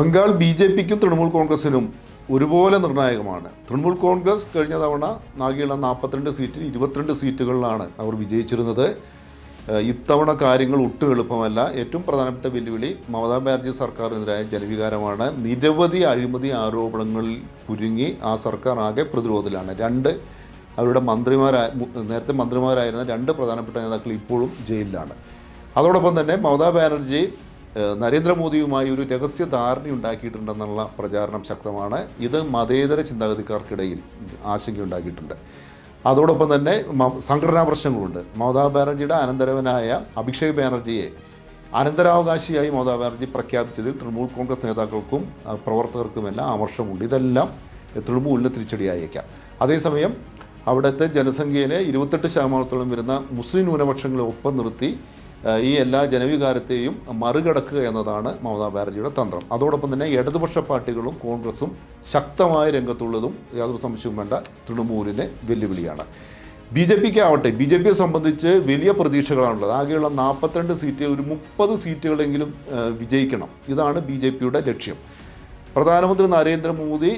ബംഗാൾ ബി.ജെ.പിക്കും തൃണമൂൽ കോൺഗ്രസിനും ഒരുപോലെ നിർണായകമാണ്. തൃണമൂൽ കോൺഗ്രസ് കഴിഞ്ഞ തവണ ആകെയുള്ള 42 സീറ്റിൽ 22 സീറ്റുകളിലാണ് അവർ വിജയിച്ചിരുന്നത്. ഇത്തവണ കാര്യങ്ങൾ ഒട്ടും എളുപ്പമല്ല. ഏറ്റവും പ്രധാനപ്പെട്ട വെല്ലുവിളി മമതാ ബാനർജി സർക്കാരിനെതിരായ ജനവികാരമാണ്. നിരവധി അഴിമതി ആരോപണങ്ങളിൽ കുരുങ്ങി ആ സർക്കാർ ആകെ പ്രതിരോധത്തിലാണ്. അവരുടെ നേരത്തെ മന്ത്രിമാരായിരുന്ന 2 പ്രധാനപ്പെട്ട നേതാക്കൾ ഇപ്പോഴും ജയിലിലാണ്. അതോടൊപ്പം തന്നെ മമതാ ബാനർജി നരേന്ദ്രമോദിയുമായി ഒരു രഹസ്യ ധാരണയുണ്ടാക്കിയിട്ടുണ്ടെന്നുള്ള പ്രചാരണം ശക്തമാണ്. ഇത് മതേതര ചിന്താഗതിക്കാർക്കിടയിൽ ആശങ്കയുണ്ടാക്കിയിട്ടുണ്ട്. അതോടൊപ്പം തന്നെ സംഘടനാ പ്രശ്നങ്ങളുണ്ട്. മമതാ ബാനർജിയുടെ അനന്തരവനായ അഭിഷേക് ബാനർജിയെ അനന്തരാവകാശിയായി മമതാ ബാനർജി പ്രഖ്യാപിച്ചതിൽ തൃണമൂൽ കോൺഗ്രസ് നേതാക്കൾക്കും പ്രവർത്തകർക്കുമെല്ലാം അമർഷമുണ്ട്. ഇതെല്ലാം തൃണമൂലിന് തിരിച്ചടിയായേക്കാം. അതേസമയം അവിടുത്തെ ജനസംഖ്യയിലെ 28% വരുന്ന മുസ്ലിം ന്യൂനപക്ഷങ്ങളെ ഒപ്പം നിർത്തി ഈ എല്ലാ ജനവികാരത്തെയും മറികടക്കുക എന്നതാണ് മമതാ ബാനർജിയുടെ തന്ത്രം. അതോടൊപ്പം തന്നെ ഇടതുപക്ഷ പാർട്ടികളും കോൺഗ്രസും ശക്തമായ രംഗത്തുള്ളതും യാതൊരു സംശയവും വേണ്ട തൃണമൂലിന് വെല്ലുവിളിയാണ്. ബി.ജെ.പിക്ക് ആവട്ടെ, ബി.ജെ.പിയെ സംബന്ധിച്ച് വലിയ പ്രതീക്ഷകളാണുള്ളത്. ആകെയുള്ള 42 സീറ്റ്, ഒരു 30 സീറ്റുകളെങ്കിലും വിജയിക്കണം. ഇതാണ് ബി.ജെ.പിയുടെ ലക്ഷ്യം. പ്രധാനമന്ത്രി നരേന്ദ്രമോദി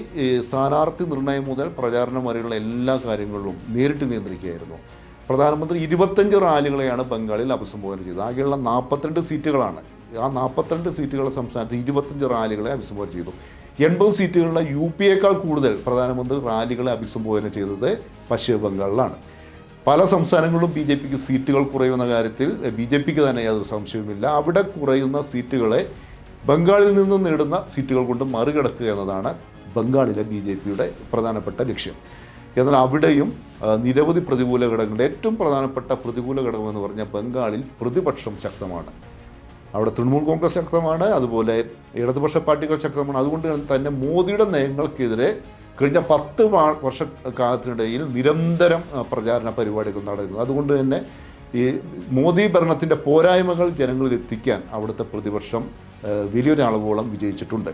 സ്ഥാനാർത്ഥി നിർണയം മുതൽ പ്രചാരണം വരെയുള്ള എല്ലാ കാര്യങ്ങളിലും നേരിട്ട് നിയന്ത്രിക്കുകയായിരുന്നു. പ്രധാനമന്ത്രി 25 റാലികളെയാണ് ബംഗാളിൽ അഭിസംബോധന ചെയ്തത്. ആകെയുള്ള 42 സീറ്റുകളാണ്. ആ 42 സീറ്റുകളുടെ സംസ്ഥാനത്ത് 25 റാലികളെ അഭിസംബോധന ചെയ്തു. 80 സീറ്റുകളുള്ള യു.പിയേക്കാൾ കൂടുതൽ പ്രധാനമന്ത്രി റാലികളെ അഭിസംബോധന ചെയ്തത് പശ്ചിമ ബംഗാളിലാണ്. പല സംസ്ഥാനങ്ങളിലും ബി.ജെ.പിക്ക് സീറ്റുകൾ കുറയുന്ന കാര്യത്തിൽ ബി.ജെ.പിക്ക് തന്നെ യാതൊരു സംശയവുമില്ല. അവിടെ കുറയുന്ന സീറ്റുകളെ ബംഗാളിൽ നിന്ന് നേടുന്ന സീറ്റുകൾ കൊണ്ട് മറികടക്കുക എന്നതാണ് ബംഗാളിലെ ബി.ജെ.പിയുടെ പ്രധാനപ്പെട്ട ലക്ഷ്യം. എന്നാൽ അവിടെയും നിരവധി പ്രതികൂല ഘടകങ്ങളുണ്ട്. ഏറ്റവും പ്രധാനപ്പെട്ട പ്രതികൂല ഘടകമെന്ന് പറഞ്ഞാൽ ബംഗാളിൽ പ്രതിപക്ഷം ശക്തമാണ്. അവിടെ തൃണമൂൽ കോൺഗ്രസ് ശക്തമാണ്, അതുപോലെ ഇടതുപക്ഷ പാർട്ടികൾ ശക്തമാണ്. അതുകൊണ്ട് തന്നെ മോദിയുടെ നയങ്ങൾക്കെതിരെ കഴിഞ്ഞ 10 വർഷക്കാലത്തിനിടയിൽ നിരന്തരം പ്രചാരണ പരിപാടികൾ നടക്കുന്നു. അതുകൊണ്ട് തന്നെ ഈ മോദി ഭരണത്തിൻ്റെ പോരായ്മകൾ ജനങ്ങളിൽ എത്തിക്കാൻ അവിടുത്തെ പ്രതിപക്ഷം വലിയൊരളവോളം വിജയിച്ചിട്ടുണ്ട്.